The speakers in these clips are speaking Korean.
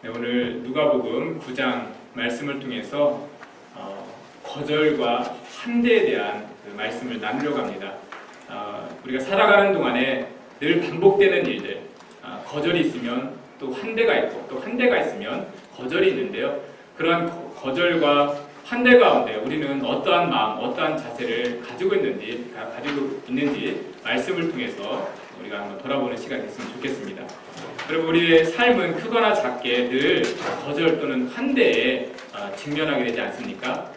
네, 오늘 누가복음 9장 말씀을 통해서 거절과 환대에 대한 그 말씀을 나누려고 합니다. 우리가 살아가는 동안에 늘 반복되는 일들, 거절이 있으면 또 환대가 있고 또 환대가 있으면 거절이 있는데요. 그러한 거절과 환대 가운데 우리는 어떠한 마음, 어떠한 자세를 가지고 있는지 말씀을 통해서 우리가 한번 돌아보는 시간이 됐으면 좋겠습니다. 여러분, 우리의 삶은 크거나 작게 늘 거절 또는 환대에 직면하게 되지 않습니까?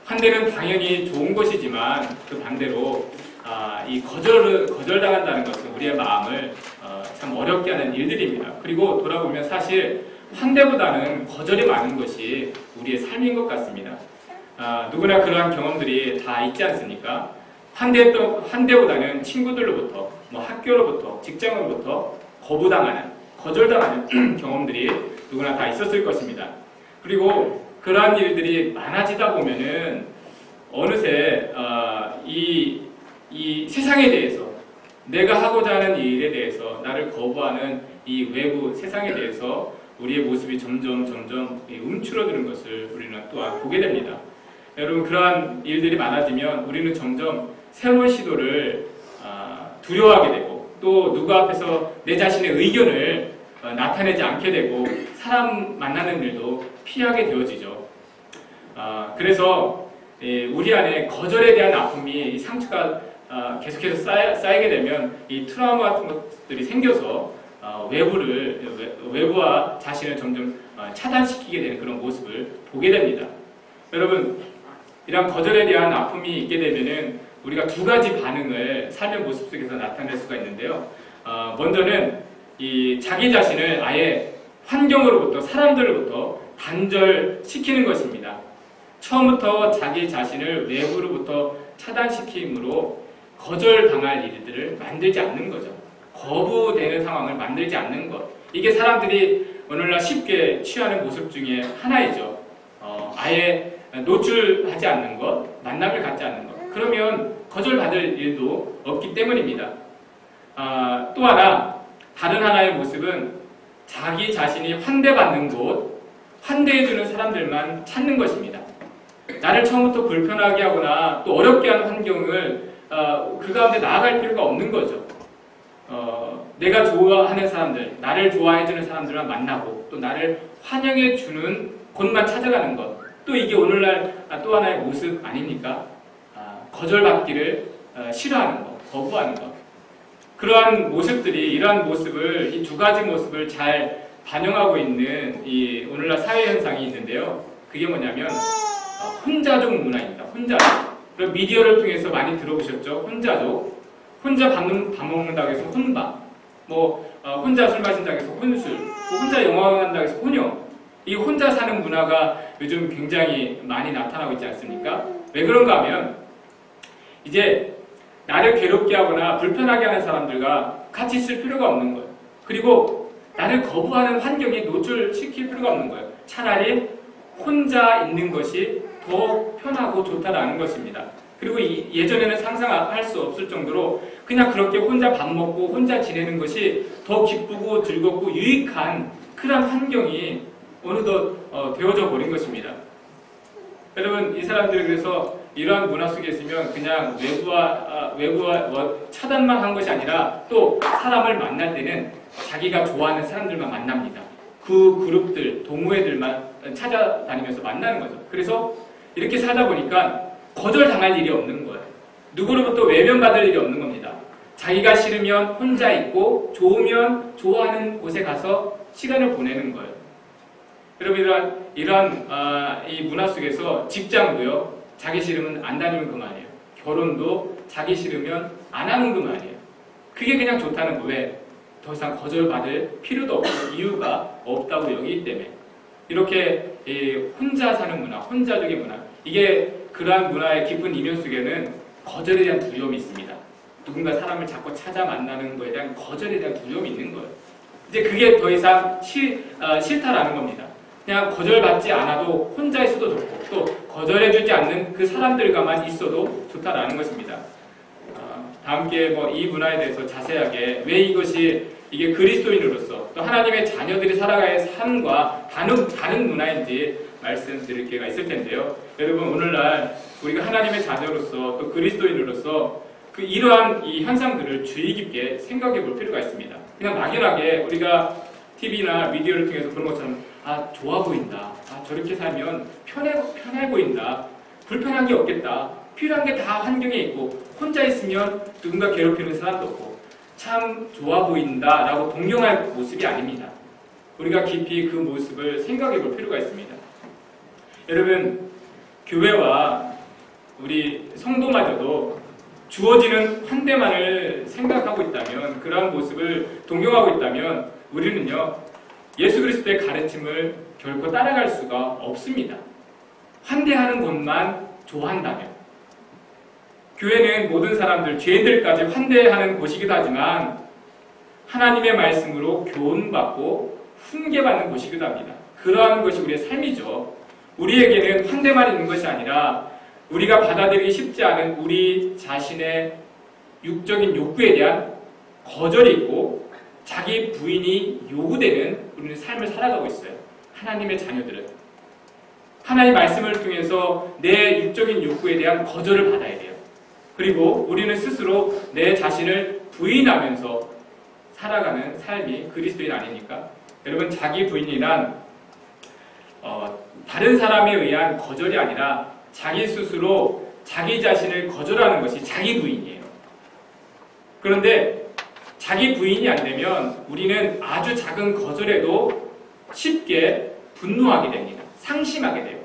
환대는 당연히 좋은 것이지만 그 반대로 이 거절당한다는 것은 우리의 마음을 참 어렵게 하는 일들입니다. 그리고 돌아보면 사실 환대보다는 거절이 많은 것이 우리의 삶인 것 같습니다. 누구나 그러한 경험들이 다 있지 않습니까? 환대보다는 친구들로부터, 학교로부터, 직장으로부터 거절당하는 경험들이 누구나 다 있었을 것입니다. 그리고 그러한 일들이 많아지다 보면은 어느새 이 세상에 대해서, 내가 하고자 하는 일에 대해서 나를 거부하는 이 외부 세상에 대해서 우리의 모습이 점점 움츠러드는 것을 우리는 또한 보게 됩니다. 여러분, 그러한 일들이 많아지면 우리는 점점 새로운 시도를 두려워하게 되고, 또 누구 앞에서 내 자신의 의견을 나타내지 않게 되고, 사람 만나는 일도 피하게 되어지죠. 그래서 우리 안에 거절에 대한 아픔이, 이 상처가 계속해서 쌓이게 되면 이 트라우마 같은 것들이 생겨서 외부와 자신을 점점 차단시키게 되는 그런 모습을 보게 됩니다. 여러분, 이런 거절에 대한 아픔이 있게 되면은 우리가 두 가지 반응을 삶의 모습 속에서 나타낼 수가 있는데요. 먼저는 이 자기 자신을 아예 환경으로부터, 사람들로부터 단절시키는 것입니다. 처음부터 자기 자신을 외부로부터 차단시킴으로 거절당할 일들을 만들지 않는 거죠. 거부되는 상황을 만들지 않는 것. 이게 사람들이 오늘날 쉽게 취하는 모습 중에 하나이죠. 아예 노출하지 않는 것, 만남을 갖지 않는 것. 그러면 거절받을 일도 없기 때문입니다. 또 하나, 다른 하나의 모습은 자기 자신이 환대받는 곳, 환대해주는 사람들만 찾는 것입니다. 나를 처음부터 불편하게 하거나 또 어렵게 하는 환경을 그 가운데 나아갈 필요가 없는 거죠. 내가 좋아하는 사람들, 나를 좋아해주는 사람들만 만나고 또 나를 환영해주는 곳만 찾아가는 것. 또 이게 오늘날 또 하나의 모습 아닙니까? 거절받기를 싫어하는 것, 거부하는 것. 그러한 모습들이, 이러한 모습을, 이 두 가지 모습을 잘 반영하고 있는 이 오늘날 사회 현상이 있는데요. 그게 뭐냐면 혼자족 문화입니다. 혼자족. 그럼 미디어를 통해서 많이 들어보셨죠? 혼자족. 혼자 밥 먹는다고 해서 혼밥. 혼자 술 마신다고 해서 혼술. 혼자 영화 간다고 해서 혼영. 이 혼자 사는 문화가 요즘 굉장히 많이 나타나고 있지 않습니까? 왜 그런가 하면 이제 나를 괴롭게 하거나 불편하게 하는 사람들과 같이 있을 필요가 없는 거예요. 그리고 나를 거부하는 환경에 노출시킬 필요가 없는 거예요. 차라리 혼자 있는 것이 더 편하고 좋다라는 것입니다. 그리고 예전에는 상상할 수 없을 정도로 그냥 그렇게 혼자 밥 먹고 혼자 지내는 것이 더 기쁘고 즐겁고 유익한 그런 환경이 어느덧 되어져 버린 것입니다. 여러분, 이 사람들이 그래서 이러한 문화 속에 있으면 그냥 외부와 차단만 한 것이 아니라 또 사람을 만날 때는 자기가 좋아하는 사람들만 만납니다. 그 그룹들, 동호회들만 찾아다니면서 만나는 거죠. 그래서 이렇게 살다 보니까 거절당할 일이 없는 거예요. 누구로부터 외면받을 일이 없는 겁니다. 자기가 싫으면 혼자 있고 좋으면 좋아하는 곳에 가서 시간을 보내는 거예요. 여러분, 이러한 이 문화 속에서 직장도요, 자기 싫으면 안 다니면 그만이에요. 결혼도 자기 싫으면 안 하는 그만이에요. 그게 그냥 좋다는 거예요. 더 이상 거절받을 필요도 없고 이유가 없다고 여기기 때문에. 이렇게 혼자 사는 문화, 혼자족의 문화, 이게 그러한 문화의 깊은 이면 속에는 거절에 대한 두려움이 있습니다. 누군가 사람을 자꾸 찾아 만나는 것에 대한 거절에 대한 두려움이 있는 거예요. 이제 그게 더 이상 싫다라는 겁니다. 그냥 거절받지 않아도 혼자 있어도 좋고 또 거절해주지 않는 그 사람들과만 있어도 좋다라는 것입니다. 다 함께 이 문화에 대해서 자세하게 왜 이게 그리스도인으로서 또 하나님의 자녀들이 살아가야 삶과 다른 문화인지 말씀드릴 기회가 있을 텐데요. 여러분, 오늘날 우리가 하나님의 자녀로서 또 그리스도인으로서 이러한 이 현상들을 주의 깊게 생각해 볼 필요가 있습니다. 그냥 막연하게 우리가 TV나 미디어를 통해서 그런 것처럼 좋아 보인다, 저렇게 살면 편해 보인다, 불편한 게 없겠다, 필요한 게 다 환경에 있고 혼자 있으면 누군가 괴롭히는 사람도 없고 참 좋아 보인다 라고 동경할 모습이 아닙니다. 우리가 깊이 그 모습을 생각해 볼 필요가 있습니다. 여러분, 교회와 우리 성도마저도 주어지는 환대만을 생각하고 있다면, 그러한 모습을 동경하고 있다면 우리는요, 예수 그리스도의 가르침을 결코 따라갈 수가 없습니다. 환대하는 것만 좋아한다면. 교회는 모든 사람들, 죄인들까지 환대하는 곳이기도 하지만 하나님의 말씀으로 교훈받고 훈계받는 곳이기도 합니다. 그러한 것이 우리의 삶이죠. 우리에게는 환대만 있는 것이 아니라 우리가 받아들이기 쉽지 않은 우리 자신의 육적인 욕구에 대한 거절이 있고 자기 부인이 요구되는 우리는 삶을 살아가고 있어요. 하나님의 자녀들은 하나님의 말씀을 통해서 내 육적인 욕구에 대한 거절을 받아야 돼요. 그리고 우리는 스스로 내 자신을 부인하면서 살아가는 삶이 그리스도인 아닙니까? 여러분, 자기 부인이란 다른 사람에 의한 거절이 아니라 자기 스스로 자기 자신을 거절하는 것이 자기 부인이에요. 그런데 자기 부인이 안 되면 우리는 아주 작은 거절에도 쉽게 분노하게 됩니다. 상심하게 돼요.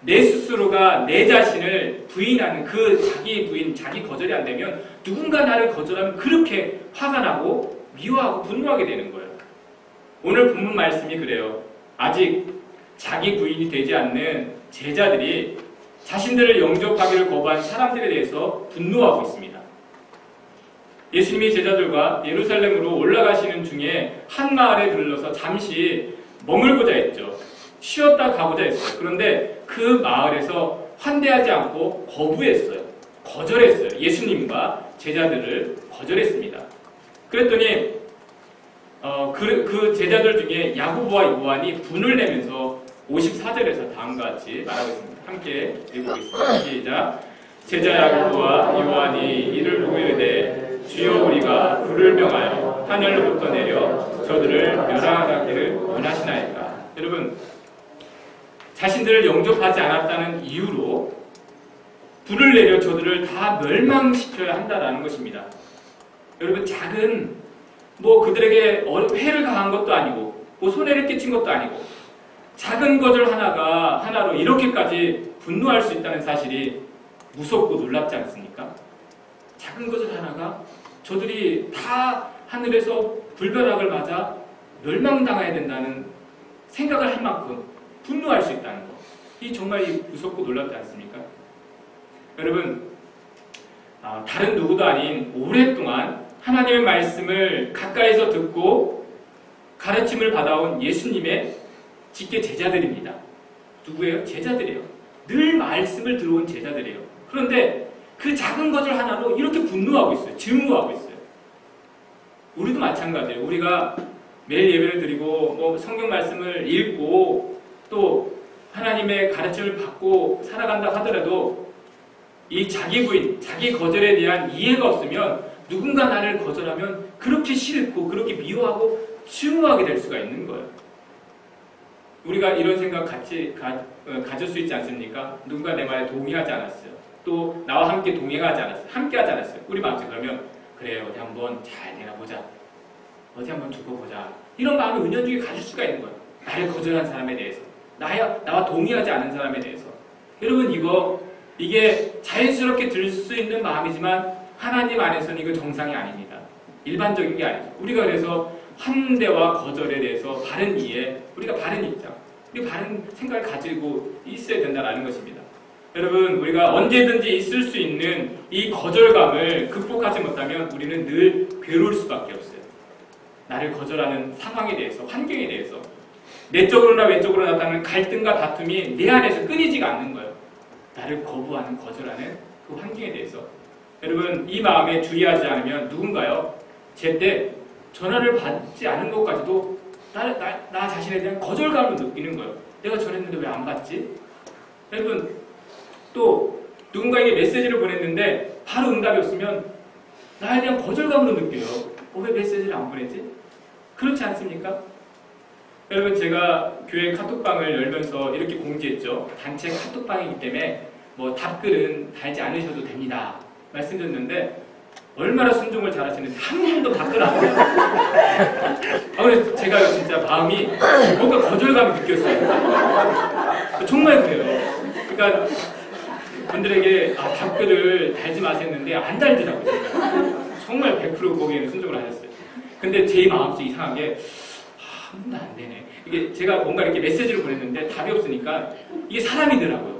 내 스스로가 내 자신을 부인하는 그 자기 부인, 자기 거절이 안 되면 누군가 나를 거절하면 그렇게 화가 나고 미워하고 분노하게 되는 거예요. 오늘 본문 말씀이 그래요. 아직 자기 부인이 되지 않는 제자들이 자신들을 영접하기를 거부한 사람들에 대해서 분노하고 있습니다. 예수님이 제자들과 예루살렘으로 올라가시는 중에 한 마을에 들러서 잠시 머물고자 했죠. 쉬었다 가고자 했어요. 그런데 그 마을에서 환대하지 않고 거부했어요. 거절했어요. 예수님과 제자들을 거절했습니다. 그랬더니 그 제자들 중에 야고보와 요한이 분을 내면서 54절에서 다음과 같이 말하고 있습니다. 함께 읽어보겠습니다. 시작. 제자 야고보와 요한이 이를 보고 이르되 주여, 우리가 불을 명하여 하늘로부터 내려 저들을 멸하기를 원하시나이까. 여러분, 자신들을 영접하지 않았다는 이유로 불을 내려 저들을 다 멸망시켜야 한다는 것입니다. 여러분, 작은 그들에게 해를 가한 것도 아니고 손해를 끼친 것도 아니고 작은 거절 하나로 이렇게까지 분노할 수 있다는 사실이 무섭고 놀랍지 않습니까? 작은 거절 하나가 저들이 다 하늘에서 불벼락을 맞아 멸망당해야 된다는 생각을 할 만큼 분노할 수 있다는 것. 이 정말 무섭고 놀랍지 않습니까? 여러분, 다른 누구도 아닌 오랫동안 하나님의 말씀을 가까이서 듣고 가르침을 받아온 예수님의 직계 제자들입니다. 누구예요? 제자들이에요. 늘 말씀을 들어온 제자들이에요. 그런데 그 작은 거절 하나로 이렇게 분노하고 있어요. 증오하고 있어요. 우리도 마찬가지예요. 우리가 매일 예배를 드리고 성경 말씀을 읽고 또 하나님의 가르침을 받고 살아간다 하더라도 이 자기 부인, 자기 거절에 대한 이해가 없으면 누군가 나를 거절하면 그렇게 싫고 그렇게 미워하고 증오하게 될 수가 있는 거예요. 우리가 이런 생각 같이 가질 수 있지 않습니까? 누군가 내 말에 동의하지 않았어요. 또 나와 함께 동행하지 않았어요. 함께 하지 않았어요. 우리 마음속에 그러면 그래, 어디 한번 잘 되나 보자. 어디 한번 두고 보자. 이런 마음을 은연중에 가질 수가 있는 거예요. 나를 거절한 사람에 대해서. 나와 동의하지 않은 사람에 대해서. 여러분, 이게 자연스럽게 들 수 있는 마음이지만 하나님 안에서는 이거 정상이 아닙니다. 일반적인 게 아니죠. 우리가 그래서 환대와 거절에 대해서 바른 이해, 우리가 바른 입장, 우리 바른 생각을 가지고 있어야 된다는 것입니다. 여러분, 우리가 언제든지 있을 수 있는 이 거절감을 극복하지 못하면 우리는 늘 괴로울 수밖에 없어요. 나를 거절하는 상황에 대해서, 환경에 대해서 내적으로나 외적으로 나타나는 갈등과 다툼이 내 안에서 끊이지가 않는 거예요. 나를 거부하는, 거절하는 그 환경에 대해서. 여러분 이 마음에 주의하지 않으면 누군가요? 제때 전화를 받지 않은 것까지도 나 자신에 대한 거절감을 느끼는 거예요. 내가 전했는데 왜 안 받지? 여러분 또 누군가에게 메시지를 보냈는데 바로 응답이 없으면 나에 대한 거절감으로 느껴요. 왜 메시지를 안 보내지? 그렇지 않습니까? 여러분 제가 교회 카톡방을 열면서 이렇게 공지했죠. 단체 카톡방이기 때문에 뭐 답글은 달지 않으셔도 됩니다. 말씀드렸는데 얼마나 순종을 잘하시는지 한 번도 답글 안 해요. 그래서 제가 진짜 마음이 뭔가 거절감을 느꼈어요. 정말 그래요. 그러니까 분들에게 답글을 달지 마셨는데 안 달더라고요. 정말 100% 거기에는 순종을 하셨어요. 근데 제 마음속에 이상하게 한 번도 안 되네. 이게 제가 뭔가 이렇게 메시지를 보냈는데 답이 없으니까 이게 사람이더라고요.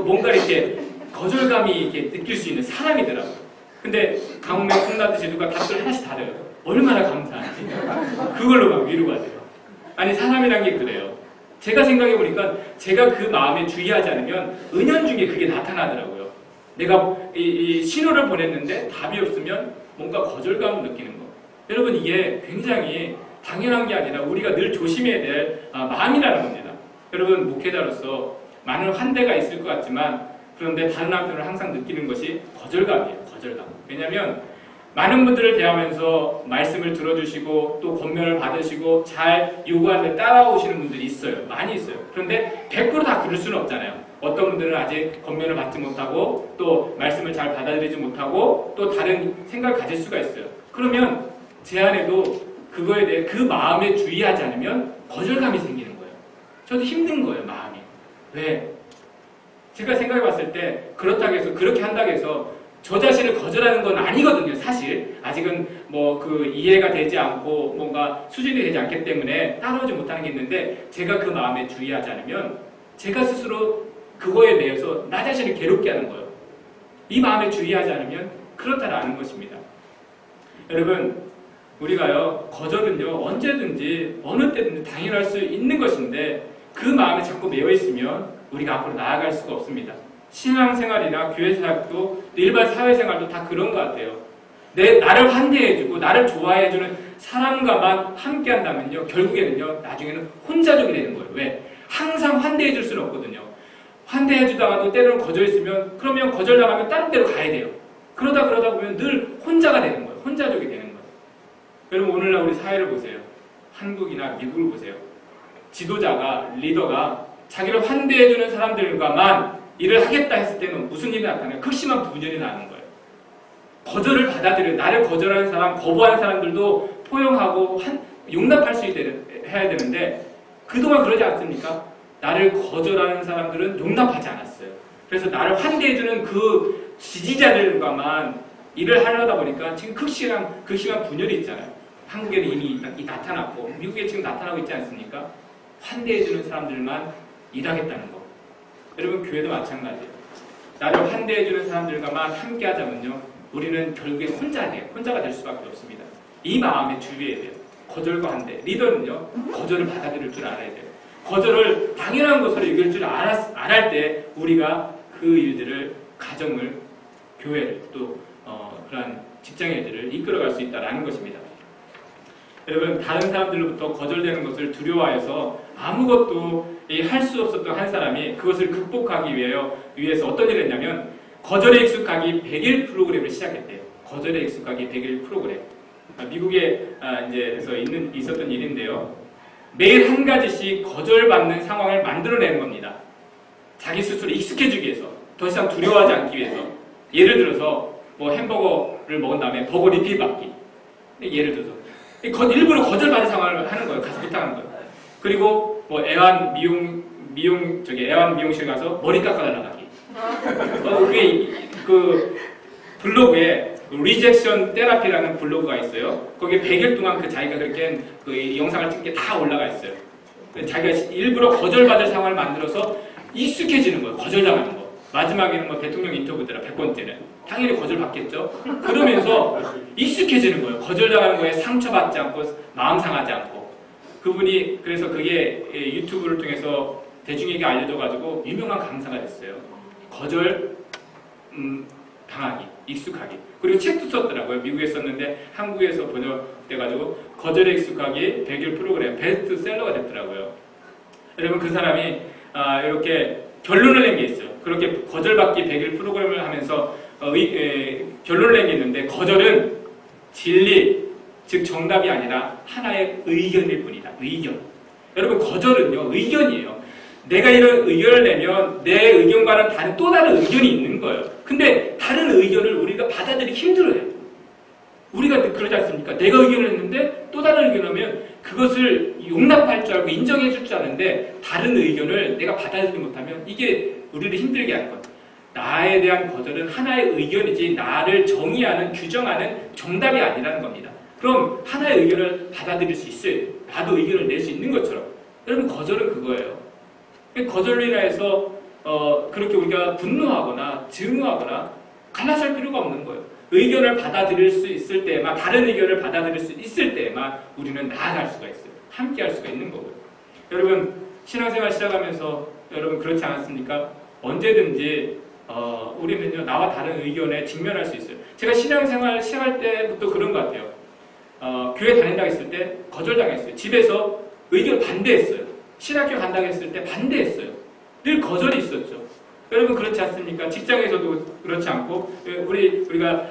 뭔가 이렇게 거절감이 이렇게 느낄 수 있는 사람이더라고요. 근데 가뭄에 콩나듯이 누가 답글 하나씩 달아요. 얼마나 감사한지. 그걸로 막 위로가 돼요. 아니 사람이란 게 그래요. 제가 생각해보니까 제가 그 마음에 주의하지 않으면 은연중에 그게 나타나더라고요. 내가 이 신호를 보냈는데 답이 없으면 뭔가 거절감을 느끼는 거. 여러분 이게 굉장히 당연한 게 아니라 우리가 늘 조심해야 될 마음이라는 겁니다. 여러분 목회자로서 많은 환대가 있을 것 같지만 그런데 다른 한편으로 항상 느끼는 것이 거절감이에요. 거절감. 왜냐하면 많은 분들을 대하면서 말씀을 들어주시고 또 권면을 받으시고 잘 요구하는 데 따라오시는 분들이 있어요. 많이 있어요. 그런데 100% 다 그럴 수는 없잖아요. 어떤 분들은 아직 권면을 받지 못하고 또 말씀을 잘 받아들이지 못하고 또 다른 생각을 가질 수가 있어요. 그러면 제 안에도 그거에 대해 그 마음에 주의하지 않으면 거절감이 생기는 거예요. 저도 힘든 거예요. 마음이. 왜? 제가 생각해 봤을 때 그렇다고 해서 그렇게 한다고 해서 저 자신을 거절하는 건 아니거든요. 사실 아직은 뭐 그 이해가 되지 않고 뭔가 수준이 되지 않기 때문에 따라오지 못하는 게 있는데 제가 그 마음에 주의하지 않으면 제가 스스로 그거에 대해서 나 자신을 괴롭게 하는 거예요. 이 마음에 주의하지 않으면 그렇다라는 것입니다. 여러분 우리가요 거절은요 언제든지 어느 때든지 당연할 수 있는 것인데 그 마음에 자꾸 매여 있으면 우리가 앞으로 나아갈 수가 없습니다. 신앙생활이나 교회생활도 일반 사회생활도 다 그런 것 같아요. 나를 환대해주고 나를 좋아해주는 사람과만 함께 한다면요 결국에는요 나중에는 혼자족이 되는 거예요. 왜? 항상 환대해줄 수는 없거든요. 환대해주다가도 때로는 거절했으면 그러면 거절당하면 다른 데로 가야 돼요. 그러다 보면 늘 혼자가 되는 거예요. 혼자족이 되는 거예요. 여러분 오늘날 우리 사회를 보세요. 한국이나 미국을 보세요. 지도자가 리더가 자기를 환대해주는 사람들과만 일을 하겠다 했을 때는 무슨 일이 나타나요? 극심한 분열이 나는 거예요. 거절을 받아들여요. 나를 거절하는 사람, 거부하는 사람들도 포용하고 용납할 수 해야 되는데 그동안 그러지 않습니까? 나를 거절하는 사람들은 용납하지 않았어요. 그래서 나를 환대해주는 그 지지자들과만 일을 하려다 보니까 지금 극심한 분열이 있잖아요. 한국에는 이미 나타났고 미국에 지금 나타나고 있지 않습니까? 환대해주는 사람들만 일하겠다는 거. 여러분 교회도 마찬가지예요. 나를 환대해주는 사람들과만 함께 하자면요 우리는 결국에 혼자가 될 수밖에 없습니다. 이 마음에 주의해야 돼요. 거절과 환대. 리더는요 거절을 받아들일 줄 알아야 돼요. 거절을 당연한 것으로 여길 줄 알할 때 우리가 그 일들을 가정을 교회를 또 그러한 직장 일들을 이끌어갈 수 있다는 것입니다. 여러분 다른 사람들로부터 거절되는 것을 두려워해서 아무것도 할 수 없었던 한 사람이 그것을 극복하기 위해서 어떤 일을 했냐면 거절에 익숙하기 100일 프로그램을 시작했대요. 거절에 익숙하기 100일 프로그램. 미국에 있었던 일인데요. 매일 한 가지씩 거절받는 상황을 만들어내는 겁니다. 자기 스스로 익숙해지기 위해서, 더 이상 두려워하지 않기 위해서. 예를 들어서 뭐 햄버거를 먹은 다음에 버거 리필 받기. 예를 들어서 일부러 거절받는 상황을 하는 거예요. 가서 부탁하는 거예요. 그리고 뭐 애완 미용실 가서 머리 깎아달라 하기. 그게 그 블로그에 리젝션 테라피라는 블로그가 있어요. 거기에 100일 동안 자기가 그렇게 그 영상을 찍은 게 다 올라가 있어요. 자기가 일부러 거절받을 상황을 만들어서 익숙해지는 거예요. 거절당하는 거. 마지막에는 뭐 대통령 인터뷰더라. 100번째는. 당연히 거절받겠죠. 그러면서 익숙해지는 거예요. 거절당하는 거에 상처받지 않고 마음 상하지 않고. 그분이 그래서 그게 유튜브를 통해서 대중에게 알려져가지고 유명한 강사가 됐어요. 거절 당하기. 익숙하기. 그리고 책도 썼더라고요. 미국에 썼는데 한국에서 번역돼가지고 거절에 익숙하기 100일 프로그램 베스트셀러가 됐더라고요. 여러분 그 사람이 이렇게 결론을 낸 게 있어요. 그렇게 거절받기 100일 프로그램을 하면서 결론을 낸 게 있는데 거절은 진리, 즉 정답이 아니라 하나의 의견일 뿐이다. 의견. 여러분 거절은요 의견이에요. 내가 이런 의견을 내면 내 의견과는 다른 또 다른 의견이 있는 거예요. 근데 다른 의견을 우리가 받아들이기 힘들어요. 우리가 그러지 않습니까? 내가 의견을 했는데 또 다른 의견을 하면 그것을 용납할 줄 알고 인정해 줄 줄 아는데 다른 의견을 내가 받아들이지 못하면 이게 우리를 힘들게 하는 거예요. 나에 대한 거절은 하나의 의견이지 나를 정의하는, 규정하는 정답이 아니라는 겁니다. 그럼 하나의 의견을 받아들일 수 있어요. 나도 의견을 낼 수 있는 것처럼. 여러분 거절은 그거예요. 거절로 인해서 그렇게 우리가 분노하거나 증오하거나 갈라설 필요가 없는 거예요. 의견을 받아들일 수 있을 때만, 다른 의견을 받아들일 수 있을 때만 우리는 나아갈 수가 있어요. 함께 할 수가 있는 거고요. 여러분 신앙생활 시작하면서 여러분 그렇지 않았습니까? 언제든지 우리는요 나와 다른 의견에 직면할 수 있어요. 제가 신앙생활 시작할 때부터 그런 것 같아요. 교회 다닌다고 했을 때 거절당했어요. 집에서 의견 반대했어요. 신학교 간다고 했을 때 반대했어요. 늘 거절이 있었죠. 여러분 그렇지 않습니까? 직장에서도 그렇지 않고 우리가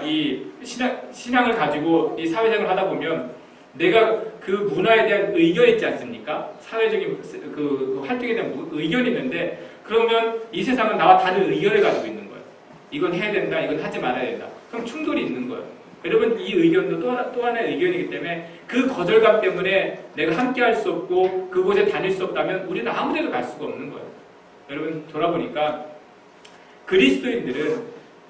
이 신앙을 가지고 이 사회생활을 하다 보면 내가 그 문화에 대한 의견이 있지 않습니까? 사회적인 그 활동에 대한 의견이 있는데 그러면 이 세상은 나와 다른 의견을 가지고 있는 거예요. 이건 해야 된다, 이건 하지 말아야 된다. 그럼 충돌이 있는 거예요. 여러분 이 의견도 또 하나의 의견이기 때문에 그 거절감 때문에 내가 함께 할 수 없고 그곳에 다닐 수 없다면 우리는 아무 데도 갈 수가 없는 거예요. 여러분 돌아보니까 그리스도인들은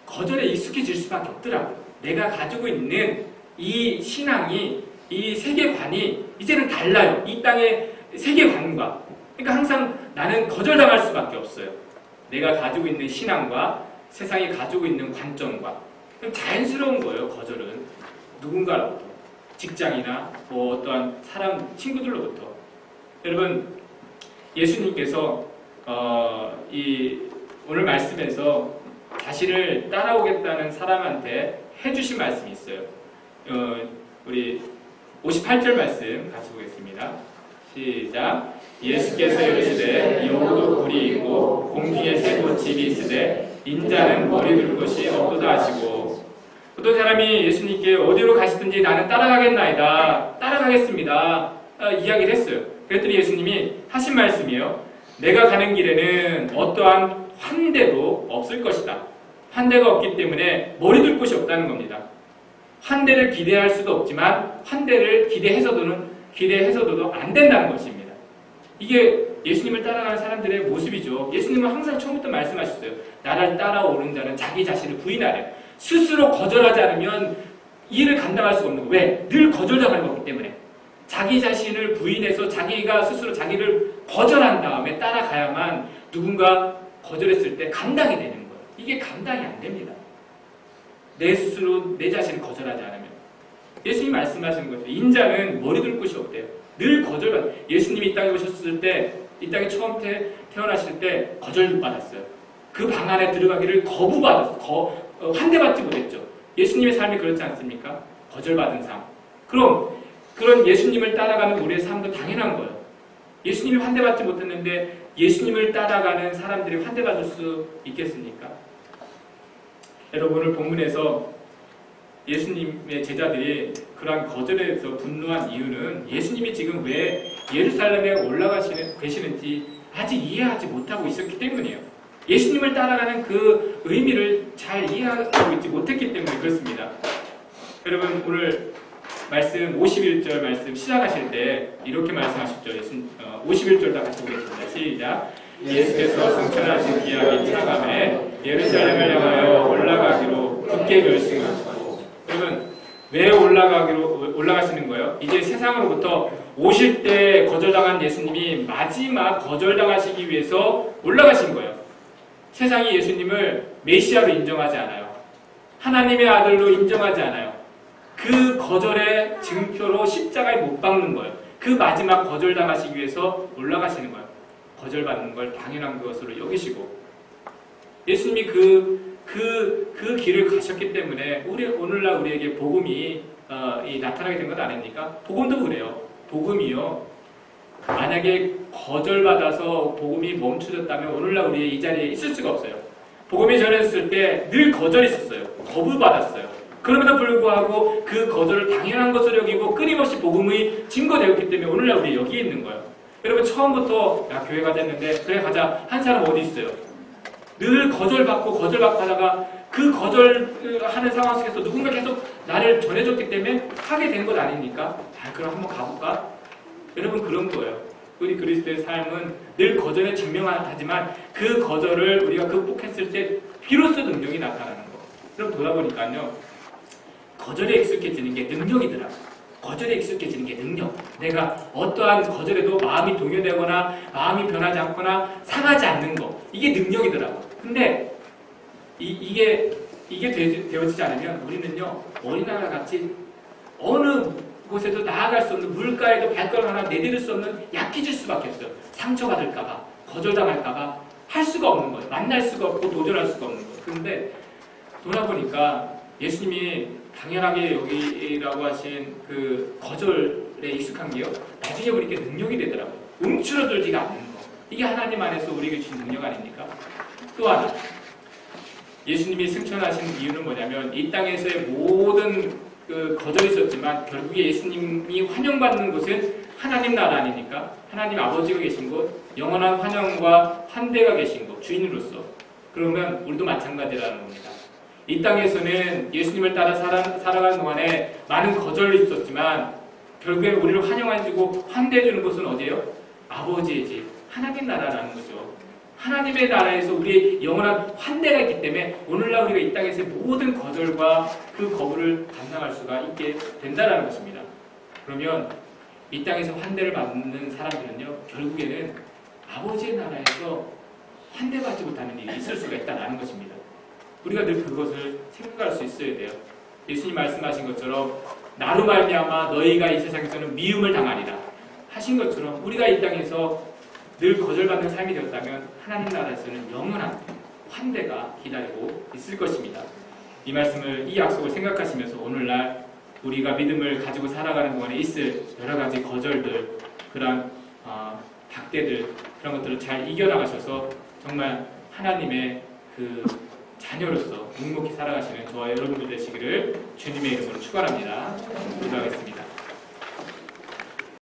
거절에 익숙해질 수밖에 없더라고요. 내가 가지고 있는 이 신앙이, 이 세계관이 이제는 달라요. 이 땅의 세계관과. 그러니까 항상 나는 거절당할 수밖에 없어요. 내가 가지고 있는 신앙과 세상이 가지고 있는 관점과. 그럼 자연스러운 거예요. 거절은. 누군가로부터. 직장이나 뭐 어떠한 사람, 친구들로부터. 여러분 예수님께서 오늘 말씀에서 자신을 따라오겠다는 사람한테 해주신 말씀이 있어요. 우리 58절 말씀 같이 보겠습니다. 시작. 예수께서 이르시되 여우도 굴이 있고 공중에 새도 집이 있으되 인자는 머리 둘 곳이 없도다 하시고. 어떤 사람이 예수님께 어디로 가시든지 나는 따라가겠나이다, 따라가겠습니다 이야기를 했어요. 그랬더니 예수님이 하신 말씀이에요. 내가 가는 길에는 어떠한 환대도 없을 것이다. 환대가 없기 때문에 머리 둘 곳이 없다는 겁니다. 환대를 기대할 수도 없지만 환대를 기대해서도 안 된다는 것입니다. 이게 예수님을 따라가는 사람들의 모습이죠. 예수님은 항상 처음부터 말씀하셨어요. 나를 따라오는 자는 자기 자신을 부인하래. 스스로 거절하지 않으면 이 일을 감당할 수가 없는 거예요. 왜? 늘 거절당하는 거기 때문에. 자기 자신을 부인해서 자기가 스스로 자기를 거절한 다음에 따라가야만 누군가 거절했을 때 감당이 되는 거예요. 이게 감당이 안 됩니다. 내 스스로 내 자신을 거절하지 않으면. 예수님이 말씀하시는 거죠. 인자는 머리 둘 곳이 없대요. 늘 거절받아요. 예수님이 이 땅에 오셨을 때, 이 땅에 처음 태어나실 때 거절받았어요. 그 방 안에 들어가기를 거부받았어요. 환대받지 못했죠. 예수님의 삶이 그렇지 않습니까? 거절받은 삶. 그럼 그런 예수님을 따라가는 우리의 삶도 당연한 거예요. 예수님이 환대받지 못했는데 예수님을 따라가는 사람들이 환대받을 수 있겠습니까? 여러분 오늘 본문에서 예수님의 제자들이 그러한 거절에 대해서 분노한 이유는 예수님이 지금 왜 예루살렘에 계시는지 아직 이해하지 못하고 있었기 때문이에요. 예수님을 따라가는 그 의미를 잘 이해하고 있지 못했기 때문에 그렇습니다. 여러분 오늘 말씀 51절 말씀 시작하실 때 이렇게 말씀하셨죠. 51절 다 같이 보겠습니다. 시작. 예수께서 승천하신 기약이 차감해 예루살렘을 향하여 올라가기로 굳게 결심하시고. 여러분 왜 올라가시는 거예요? 이제 세상으로부터 오실 때 거절당한 예수님이 마지막 거절당하시기 위해서 올라가신 거예요. 세상이 예수님을 메시아로 인정하지 않아요. 하나님의 아들로 인정하지 않아요. 그 거절의 증표로 십자가에 못 박는 거예요. 그 마지막 거절당하시기 위해서 올라가시는 거예요. 거절받는 걸 당연한 것으로 여기시고. 예수님이 그 그 길을 가셨기 때문에 오늘날 우리에게 복음이 나타나게 된 것 아닙니까? 복음도 그래요. 복음이요. 만약에 거절받아서 복음이 멈춰졌다면 오늘날 우리 이 자리에 있을 수가 없어요. 복음이 전했을 때 늘 거절이 있었어요. 거부받았어요. 그럼에도 불구하고 그 거절을 당연한 것으로 여기고 끊임없이 복음이 증거되었기 때문에 오늘날 우리 여기에 있는 거예요. 여러분 처음부터 야 교회가 됐는데 그래 가자 한 사람 어디 있어요? 늘 거절받고 하다가 그 거절하는 상황 속에서 누군가 계속 나를 전해줬기 때문에 하게 된 것 아닙니까? 그럼 한번 가볼까? 여러분 그런 거예요. 우리 그리스도의 삶은 늘 거절에 증명하지만 그 거절을 우리가 극복했을 때 비로소 능력이 나타나는 거. 그럼 돌아보니까요. 거절에 익숙해지는 게 능력이더라고요. 거절에 익숙해지는 게 능력. 내가 어떠한 거절에도 마음이 동요되거나 마음이 변하지 않거나 상하지 않는 거. 이게 능력이더라고요. 근데 이게 되어지지 않으면 우리는요. 어린아이와 같이 어느 곳에도 나아갈 수 없는 물가에도 발걸음 하나 내디딜 수 없는 약해질 수밖에 없어요. 상처받을까봐 거절당할까봐 할 수가 없는 거예요. 만날 수가 없고 도전할 수가 없는 거예요. 그런데 돌아보니까 예수님이 당연하게 여기라고 하신 그 거절에 익숙한 게요. 나중에 보니까 능력이 되더라고요. 움츠러들지가 않는 거. 이게 하나님 안에서 우리에게 주신 능력 아닙니까? 또 하나. 예수님이 승천하신 이유는 뭐냐면 이 땅에서의 모든 그 거절이 있었지만 결국에 예수님이 환영받는 곳은 하나님 나라 아닙니까? 하나님 아버지가 계신 곳, 영원한 환영과 환대가 계신 곳, 주인으로서. 그러면 우리도 마찬가지라는 겁니다. 이 땅에서는 예수님을 따라 살아가는 동안에 많은 거절이 있었지만 결국에 우리를 환영해주고 환대해주는 곳은 어디예요? 아버지의 집, 하나님 나라라는 거죠. 하나님의 나라에서 우리의 영원한 환대가 있기 때문에 오늘날 우리가 이 땅에서의 모든 거절과 그 거부를 감당할 수가 있게 된다는 것입니다. 그러면 이 땅에서 환대를 받는 사람들은요, 결국에는 아버지의 나라에서 환대받지 못하는 일이 있을 수가 있다는 것입니다. 우리가 늘 그것을 생각할 수 있어야 돼요. 예수님 말씀하신 것처럼 나로 말미암아 너희가 이 세상에서는 미움을 당하리라 하신 것처럼 우리가 이 땅에서 늘 거절받는 삶이 되었다면 하나님 나라에서는 영원한 환대가 기다리고 있을 것입니다. 이 말씀을, 이 약속을 생각하시면서 오늘날 우리가 믿음을 가지고 살아가는 동안에 있을 여러 가지 거절들, 그런 닥대들, 그런 것들을 잘 이겨나가셔서 정말 하나님의 그 자녀로서 묵묵히 살아가시는 저와 여러분들 되시기를 주님의 이름으로 축원합니다. 기도하겠습니다.